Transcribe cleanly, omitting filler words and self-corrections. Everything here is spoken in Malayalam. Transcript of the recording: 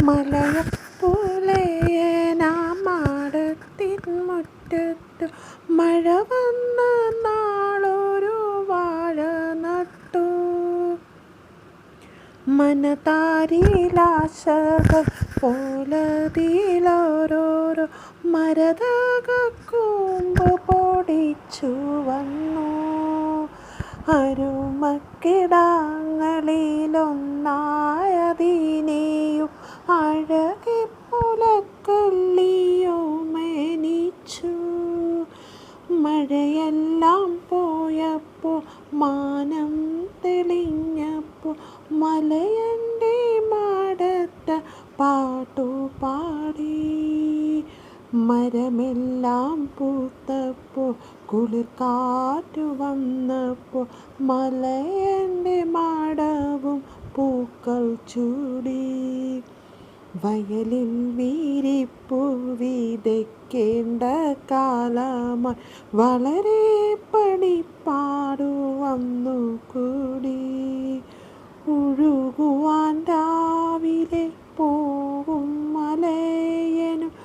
മലയപ്പുലയനാമാടത്തിൻ മുറ്റത്തു മഴ വന്ന നാളൊരു വാഴ നട്ടു. മനതാരിലാശകൾ പോലതിലോരോരോ മരതകക്കൂമ്പ് പൊടിച്ചു വന്നു. അരുമക്കിടാങ്ങളിലൊന്നായതിനെയും അഴകി പുലക്കള്ളിയുമെനിച്ചു. മഴയെല്ലാം പോയപ്പോൾ മാനം തെളിഞ്ഞപ്പോൾ മലയൻ്റെ മാടത്ത് പാട്ടുപാടി. മരമെല്ലാം പൂത്തപ്പോൾ കുളിർക്കാറ്റു വന്നപ്പോൾ മലയൻ്റെ മാടവും പൂക്കൾ ചൂടി. വയലിൽ വിരിപ്പു വിതയ്ക്കേണ്ട കാലമായി വളരെ പണിപ്പാടു വന്നു കൂടി. ഒഴുകുവാൻ